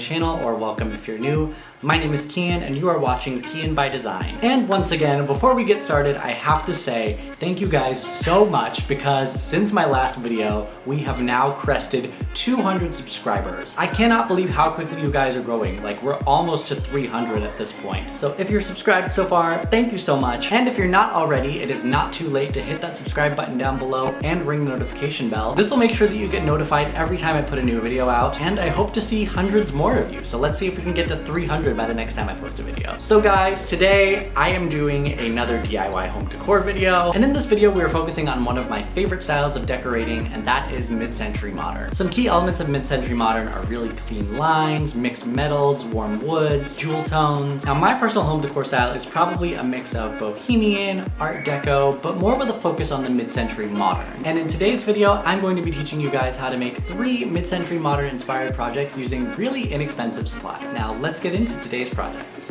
channel, or welcome if you're new. My name is Kyian and you are watching Kyian by Design. And once again, before we get started, I have to say thank you guys so much because since my last video, we have now crested 200 subscribers. I cannot believe how quickly you guys are growing. Like, we're almost to 300 at this point. So if you're subscribed so far, thank you so much. And if you're not already, it is not too late to hit that subscribe button down below and ring the notification bell. This will make sure that you get notified every time I put a new video out, and I hope to see hundreds more of you. So let's see if we can get to 300 by the next time I post a video. So guys, today I am doing another DIY home decor video, and in this video we are focusing on one of my favorite styles of decorating, and that is mid-century modern. Some key elements of mid-century modern are really clean lines, mixed metals, warm woods, jewel tones. Now my personal home decor style is probably a mix of bohemian, art deco, but more with a focus on the mid-century modern. And in today's video, I'm going to be teaching you guys how to make 3 mid-century modern inspired projects using really inexpensive supplies. Now let's get into today's projects.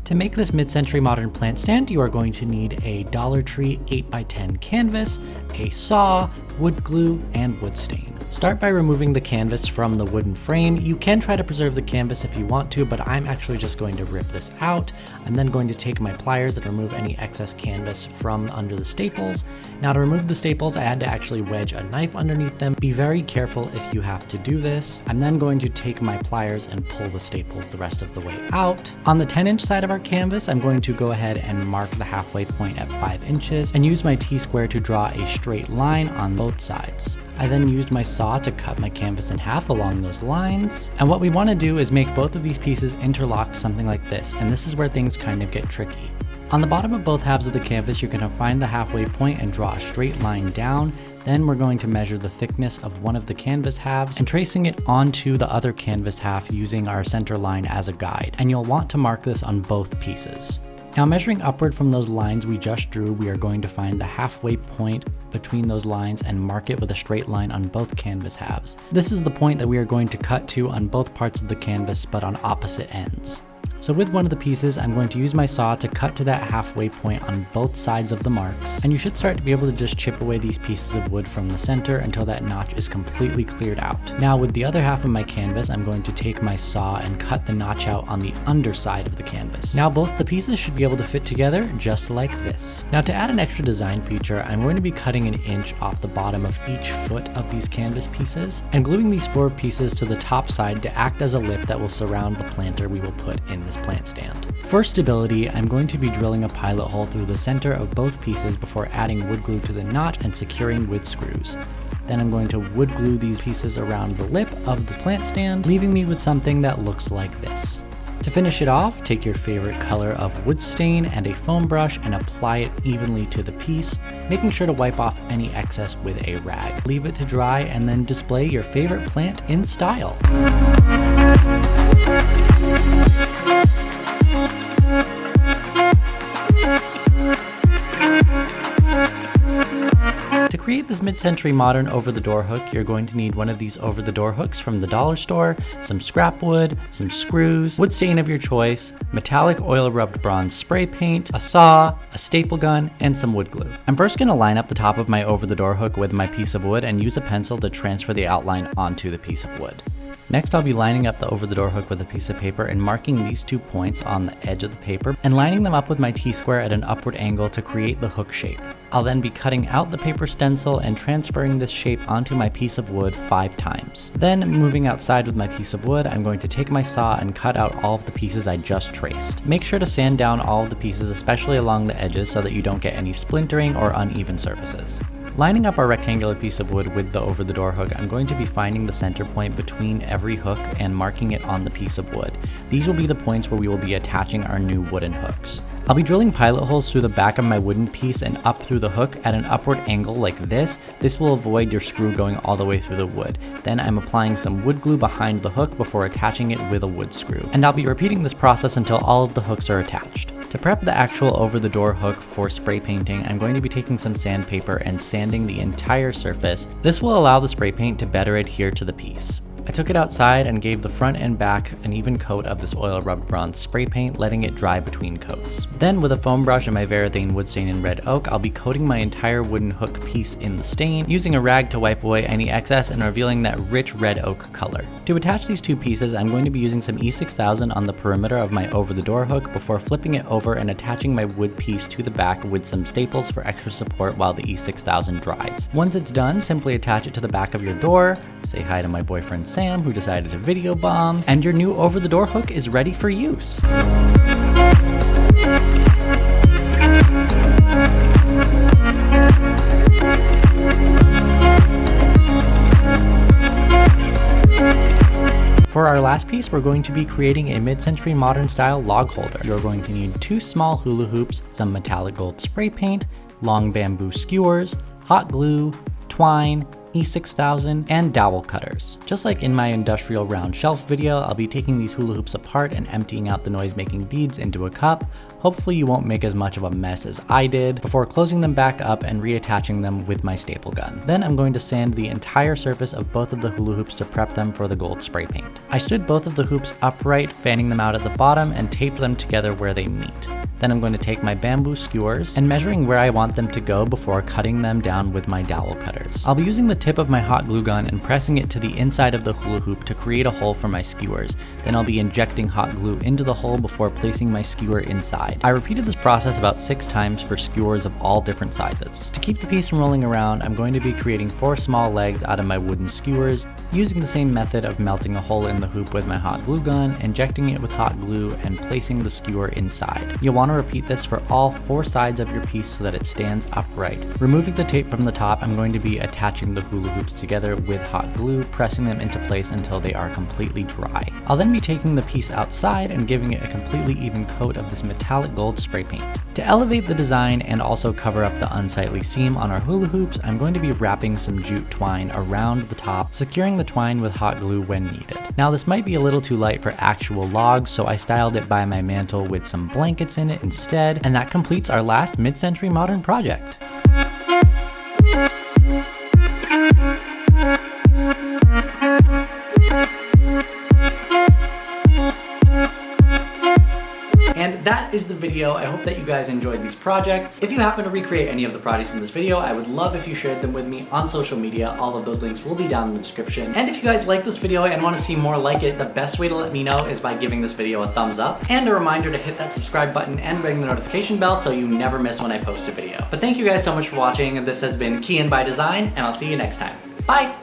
To make this mid-century modern plant stand, you are going to need a Dollar Tree 8x10 canvas, a saw, wood glue, and wood stain. Start by removing the canvas from the wooden frame. You can try to preserve the canvas if you want to, but I'm actually just going to rip this out. I'm then going to take my pliers and remove any excess canvas from under the staples. Now to remove the staples, I had to actually wedge a knife underneath them. Be very careful if you have to do this. I'm then going to take my pliers and pull the staples the rest of the way out. On the 10-inch side of our canvas, I'm going to go ahead and mark the halfway point at 5 inches and use my T-square to draw a straight line on both sides. I then used my saw to cut my canvas in half along those lines. And what we want to do is make both of these pieces interlock something like this, and this is where things kind of get tricky. On the bottom of both halves of the canvas, you're going to find the halfway point and draw a straight line down. Then we're going to measure the thickness of one of the canvas halves and tracing it onto the other canvas half using our center line as a guide. And you'll want to mark this on both pieces. Now measuring upward from those lines we just drew, we are going to find the halfway point between those lines and mark it with a straight line on both canvas halves. This is the point that we are going to cut to on both parts of the canvas, but on opposite ends. So with one of the pieces, I'm going to use my saw to cut to that halfway point on both sides of the marks, and you should start to be able to just chip away these pieces of wood from the center until that notch is completely cleared out. Now with the other half of my canvas, I'm going to take my saw and cut the notch out on the underside of the canvas. Now both the pieces should be able to fit together just like this. Now to add an extra design feature, I'm going to be cutting 1 inch off the bottom of each foot of these canvas pieces and gluing these 4 pieces to the top side to act as a lip that will surround the planter we will put in this plant stand. For stability, I'm going to be drilling a pilot hole through the center of both pieces before adding wood glue to the notch and securing with screws. Then I'm going to wood glue these pieces around the lip of the plant stand, leaving me with something that looks like this. To finish it off, take your favorite color of wood stain and a foam brush and apply it evenly to the piece, making sure to wipe off any excess with a rag. Leave it to dry and then display your favorite plant in style. To create this mid-century modern over-the-door hook, you're going to need one of these over-the-door hooks from the dollar store, some scrap wood, some screws, wood stain of your choice, metallic oil-rubbed bronze spray paint, a saw, a staple gun, and some wood glue. I'm first going to line up the top of my over-the-door hook with my piece of wood and use a pencil to transfer the outline onto the piece of wood. Next, I'll be lining up the over-the-door hook with a piece of paper and marking these 2 points on the edge of the paper and lining them up with my T-square at an upward angle to create the hook shape. I'll then be cutting out the paper stencil and transferring this shape onto my piece of wood 5 times. Then, moving outside with my piece of wood, I'm going to take my saw and cut out all of the pieces I just traced. Make sure to sand down all of the pieces, especially along the edges, so that you don't get any splintering or uneven surfaces. Lining up our rectangular piece of wood with the over-the-door hook, I'm going to be finding the center point between every hook and marking it on the piece of wood. These will be the points where we will be attaching our new wooden hooks. I'll be drilling pilot holes through the back of my wooden piece and up through the hook at an upward angle like this. This will avoid your screw going all the way through the wood. Then I'm applying some wood glue behind the hook before attaching it with a wood screw. And I'll be repeating this process until all of the hooks are attached. To prep the actual over-the-door hook for spray painting, I'm going to be taking some sandpaper and sanding the entire surface. This will allow the spray paint to better adhere to the piece. I took it outside and gave the front and back an even coat of this oil rubbed bronze spray paint, letting it dry between coats. Then with a foam brush and my Varathane wood stain in red oak, I'll be coating my entire wooden hook piece in the stain, using a rag to wipe away any excess and revealing that rich red oak color. To attach these two pieces, I'm going to be using some E6000 on the perimeter of my over-the-door hook before flipping it over and attaching my wood piece to the back with some staples for extra support while the E6000 dries. Once it's done, simply attach it to the back of your door, say hi to my boyfriend Sam, who decided to video bomb, and your new over-the-door hook is ready for use. For our last piece, we're going to be creating a mid-century modern style log holder. You're going to need 2 small hula hoops, some metallic gold spray paint, long bamboo skewers, hot glue, twine, E6000, and dowel cutters. Just like in my industrial round shelf video, I'll be taking these hula hoops apart and emptying out the noise-making beads into a cup. Hopefully you won't make as much of a mess as I did, before closing them back up and reattaching them with my staple gun. Then I'm going to sand the entire surface of both of the hula hoops to prep them for the gold spray paint. I stood both of the hoops upright, fanning them out at the bottom, and taped them together where they meet. Then I'm going to take my bamboo skewers and measuring where I want them to go before cutting them down with my dowel cutters. I'll be using the tip of my hot glue gun and pressing it to the inside of the hula hoop to create a hole for my skewers. Then I'll be injecting hot glue into the hole before placing my skewer inside. I repeated this process about 6 times for skewers of all different sizes. To keep the piece from rolling around, I'm going to be creating 4 small legs out of my wooden skewers, using the same method of melting a hole in the hoop with my hot glue gun, injecting it with hot glue, and placing the skewer inside. You'll want to repeat this for all 4 sides of your piece so that it stands upright. Removing the tape from the top, I'm going to be attaching the hula hoops together with hot glue, pressing them into place until they are completely dry. I'll then be taking the piece outside and giving it a completely even coat of this metallic gold spray paint. To elevate the design and also cover up the unsightly seam on our hula hoops, I'm going to be wrapping some jute twine around the top, securing the twine with hot glue when needed. Now this might be a little too light for actual logs, so I styled it by my mantle with some blankets in it instead, and that completes our last mid-century modern project. And that is the video. I hope that you guys enjoyed these projects. If you happen to recreate any of the projects in this video, I would love if you shared them with me on social media. All of those links will be down in the description. And if you guys like this video and want to see more like it, the best way to let me know is by giving this video a thumbs up. And a reminder to hit that subscribe button and ring the notification bell so you never miss when I post a video. But thank you guys so much for watching. This has been Kyian by Design, and I'll see you next time. Bye!